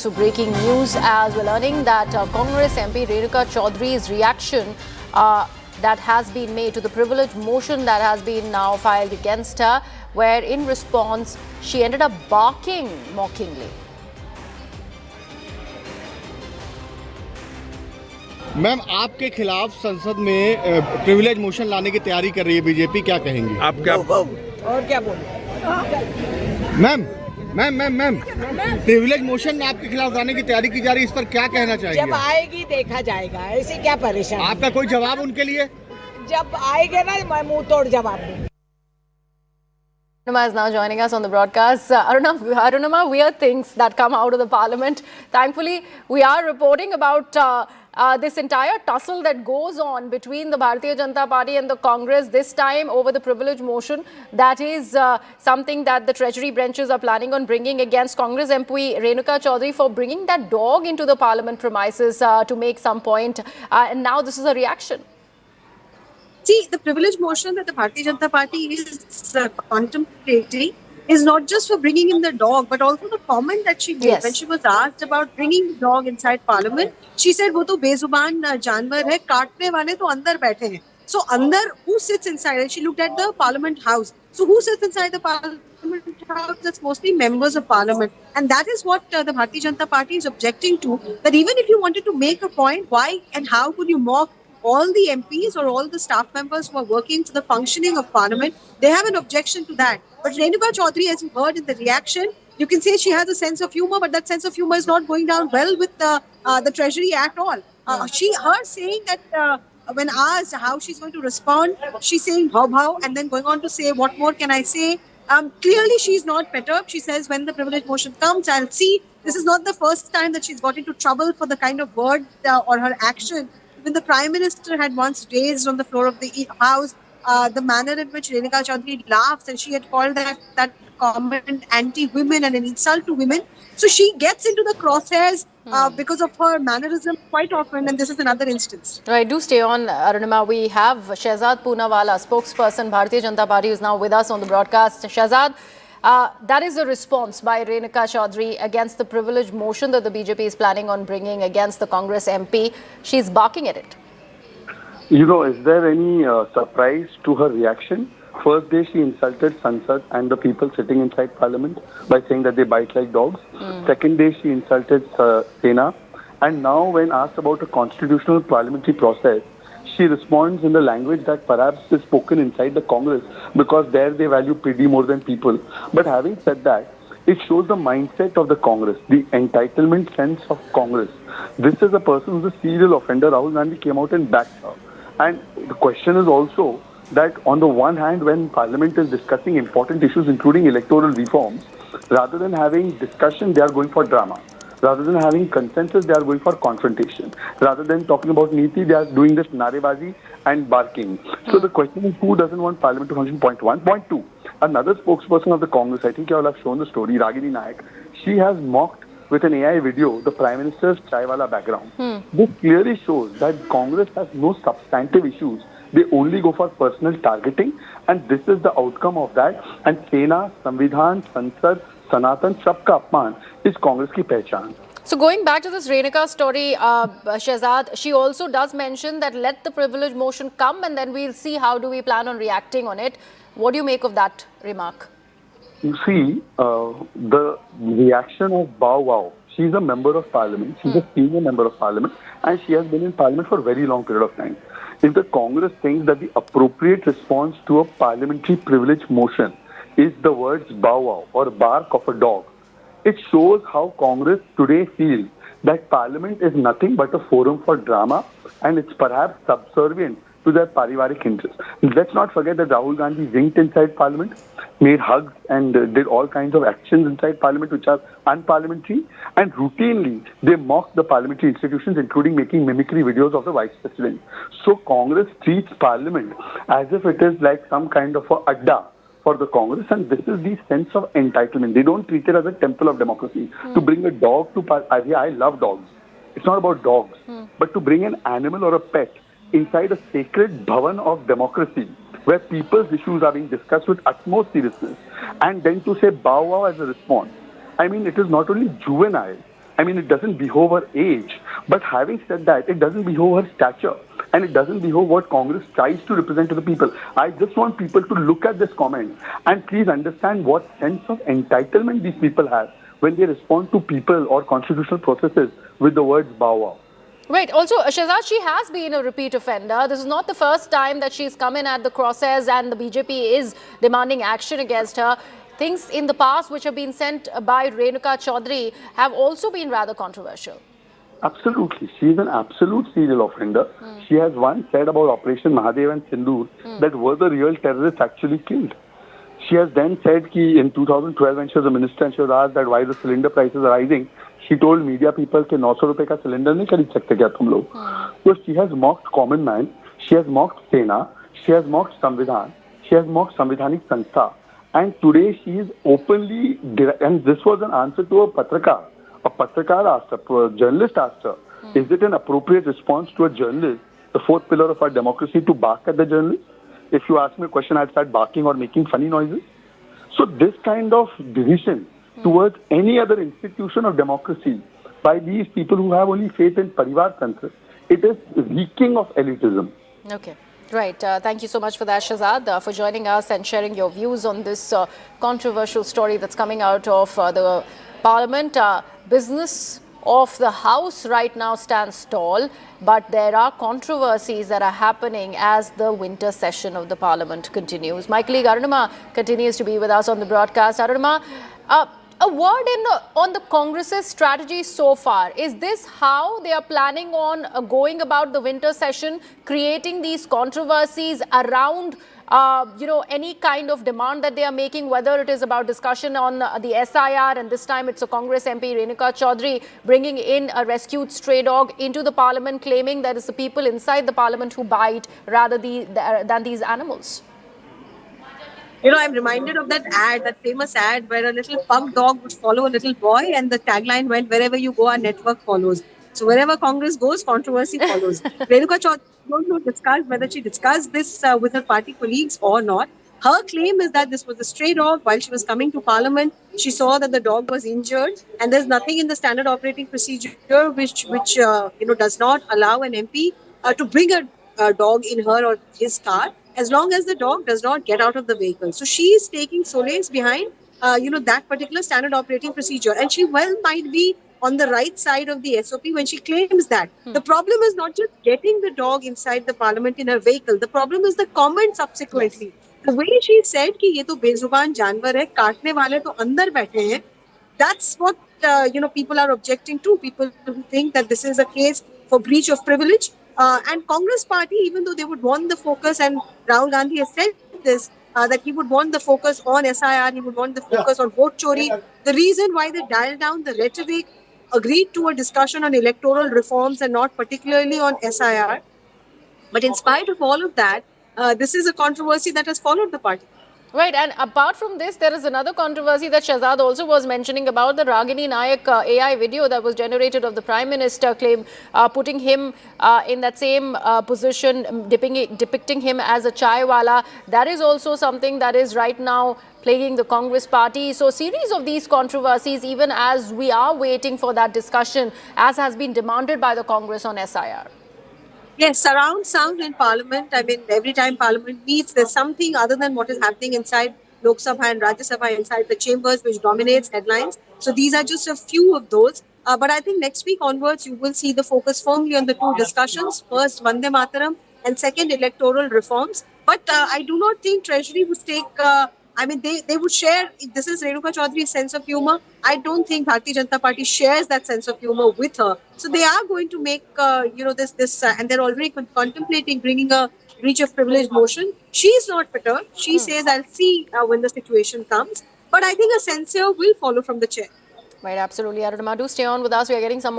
So breaking news as we're learning that Congress MP Renuka Chaudhary's reaction that has been made to the privilege motion that has been now filed against her, where in response she ended up barking mockingly. Ma'am, आपके खिलाफ संसद में privilege motion लाने की तैयारी कर रही है बीजेपी, क्या कहेंगी आप? क्या और क्या बोले? Ma'am ma'am ma'am ma'am privilege motion आपके खिलाफ लाने की तैयारी की जा रही है, इस पर क्या कहना चाहिए? जब आएगी देखा जाएगा, ऐसे क्या परेशान? आपका कोई जवाब उनके लिए? जब आएगा ना मैं मुंह तोड़ जवाब दूंगी. Arunama is now joining us on the broadcast. Arunama, weird things that come out of the parliament. Thankfully, we are reporting about this entire tussle that goes on between the Bharatiya Janata Party and the Congress, this time over the privilege motion. That is something that the Treasury branches are planning on bringing against Congress MP Renuka Chaudhary for bringing that dog into the parliament premises to make some point. And now this is a reaction. See, the privilege motion that the Bharatiya Janata Party is contemplating is not just for bringing in the dog, but also the comment that she made. Yes. When she was asked about bringing the dog inside Parliament, she said, "वो तो बेजुबान जानवर है, काटने वाले तो अंदर बैठे हैं." So, under who sits inside? And she looked at the Parliament House. So, who sits inside the Parliament House? That's mostly members of Parliament, and that is what the Bharatiya Janata Party is objecting to. That even if you wanted to make a point, why and how could you mock all the MPs or all the staff members who are working for the functioning of Parliament? They have an objection to that. But Renuka Chaudhary, as you heard in the reaction, you can say she has a sense of humor, but that sense of humor is not going down well with the Treasury at all. Her saying that when asked how she's going to respond, she's saying how, and then going on to say, what more can I say? Clearly, she's not perturbed. She says, when the privilege motion comes, I'll see. This is not the first time that she's got into trouble for the kind of word or her action. When the Prime Minister had once raised on the floor of the House the manner in which Renuka Chaudhary laughs, and she had called that comment anti-women and an insult to women. So she gets into the crosshairs because of her mannerism quite often, and this is another instance. Right, do stay on, Arunama. We have Shehzad Poonawala, spokesperson, Bharatiya Janata Party, who is now with us on the broadcast. Shehzad, that is a response by Renuka Chaudhary against the privilege motion that the BJP is planning on bringing against the Congress MP. She's barking at it. You know, is there any surprise to her reaction? First day she insulted Sansad and the people sitting inside Parliament by saying that they bite like dogs. Second day she insulted Sena. And now when asked about a constitutional parliamentary process, she responds in the language that perhaps is spoken inside the Congress, because there they value pity more than people. But having said that, it shows the mindset of the Congress, the entitlement sense of Congress. This is a person who's a serial offender. Rahul Gandhi came out and backed her. And the question is also that on the one hand, when Parliament is discussing important issues including electoral reforms, rather than having discussion, they are going for drama. Rather than having consensus, they are going for confrontation. Rather than talking about Niti, they are doing this narebazi and barking. So the question is, who doesn't want Parliament to function? Point one. Point two, another spokesperson of the Congress, I think you all have shown the story, Ragini Nayak, she has mocked with an AI video the Prime Minister's Chaiwala background. This clearly shows that Congress has no substantive issues. They only go for personal targeting, and this is the outcome of that. And Sena, Samvidhan, Sansad, Sanatan, sabka apman is Congress ki pehchan. So going back to this Renuka story, Shehzad, she also does mention that let the privilege motion come and then we'll see how do we plan on reacting on it. What do you make of that remark? You see, the reaction of Bow Wow, she's a member of Parliament, she's a senior member of Parliament, and she has been in Parliament for a very long period of time. If the Congress thinks that the appropriate response to a parliamentary privilege motion is the words Bow Wow or bark of a dog, it shows how Congress today feels that Parliament is nothing but a forum for drama, and it's perhaps subservient to their parivarik interests. Let's not forget that Rahul Gandhi winked inside Parliament, made hugs and did all kinds of actions inside Parliament which are unparliamentary, and routinely they mock the parliamentary institutions, including making mimicry videos of the Vice President. So Congress treats Parliament as if it is like some kind of a adda for the Congress, and this is the sense of entitlement. They don't treat it as a temple of democracy. To bring a dog to Parliament, I love dogs. It's not about dogs, but to bring an animal or a pet inside a sacred bhavan of democracy, where people's issues are being discussed with utmost seriousness, and then to say bow wow as a response. I mean, it is not only juvenile I mean, it doesn't behove her age. But having said that, it doesn't behove her stature. And it doesn't behove what Congress tries to represent to the people. I just want people to look at this comment and please understand what sense of entitlement these people have when they respond to people or constitutional processes with the words bow wow. Right. Also, Shehzad, she has been a repeat offender. This is not the first time that she's come in at the crosshairs and the BJP is demanding action against her. Things in the past which have been sent by Renuka Chaudhary have also been rather controversial. Absolutely. She is an absolute serial offender. She has once said about Operation Mahadev and Sindoor that were the real terrorists actually killed. She has then said that in 2012 when she was a minister and she was asked that why the cylinder prices are rising, she told media people that 900 rupees ka cylinder nahi kharid sakte kya tum log. So she has mocked common man, she has mocked Sena, she has mocked Samvidhan, she has mocked Samvidhanik Sanstha, and today she is openly, and this was an answer to a Patrakar. A Patrakar asked her, a journalist asked her, is it an appropriate response to a journalist, the fourth pillar of our democracy, to bark at the journalist? If you ask me a question, I'd start barking or making funny noises. So this kind of division towards any other institution of democracy by these people who have only faith in Parivar Tantra, it is reeking of elitism. Okay. Right. Thank you so much for that, Shehzad, for joining us and sharing your views on this controversial story that's coming out of the Parliament. Business of the House right now stands tall, but there are controversies that are happening as the winter session of the Parliament continues. My colleague Arunima continues to be with us on the broadcast. Arunima, a word on the Congress's strategy so far. Is this how they are planning on going about the winter session, creating these controversies around any kind of demand that they are making, whether it is about discussion on the SIR, and this time it's a Congress MP, Renuka Chaudhary, bringing in a rescued stray dog into the Parliament, claiming that it's the people inside the Parliament who bite rather than these animals? You know, I'm reminded of that ad, that famous ad where a little pug dog would follow a little boy and the tagline went, wherever you go, our network follows. So wherever Congress goes, controversy follows. Renuka Chaudhary, I don't know whether she discussed this with her party colleagues or not. Her claim is that this was a stray dog. While she was coming to Parliament, she saw that the dog was injured, and there's nothing in the standard operating procedure which does not allow an MP to bring a dog in her or his car as long as the dog does not get out of the vehicle. So she is taking solace behind that particular standard operating procedure, and she well might be on the right side of the SOP when she claims that. The problem is not just getting the dog inside the Parliament in her vehicle. The problem is the comment subsequently. Yes. The way she said कि ये तो बेजुबान जानवर है, काटने वाले तो अंदर बैठे हैं. That's what people are objecting to. People who think that this is a case for breach of privilege. And Congress party, even though they would want the focus, and Rahul Gandhi has said this, that he would want the focus on SIR, he would want the focus on vote chori. The reason why they dialed down the rhetoric, agreed to a discussion on electoral reforms and not particularly on SIR. But in spite of all of that, this is a controversy that has followed the party. Right, and apart from this, there is another controversy that Shehzad also was mentioning about the Ragini Nayak AI video that was generated of the Prime Minister, putting him in that same position, depicting him as a chaiwala. That is also something that is right now plaguing the Congress party. So, series of these controversies, even as we are waiting for that discussion, as has been demanded by the Congress on SIR. Yes, surround sound in Parliament. I mean, every time Parliament meets, there's something other than what is happening inside Lok Sabha and Rajya Sabha, inside the chambers, which dominates headlines. So these are just a few of those. But I think next week onwards, you will see the focus firmly on the two discussions. First, Vande Mataram, and second, electoral reforms. But I do not think Treasury would take... they would share, this is Renuka Chaudhary's sense of humor. I don't think Bharatiya Janata Party shares that sense of humor with her. So they are going to make, this, and they're already contemplating bringing a breach of privilege motion. She's not perturbed. She says, I'll see when the situation comes. But I think a censure will follow from the chair. Right, absolutely. Arunima, do stay on with us. We are getting some more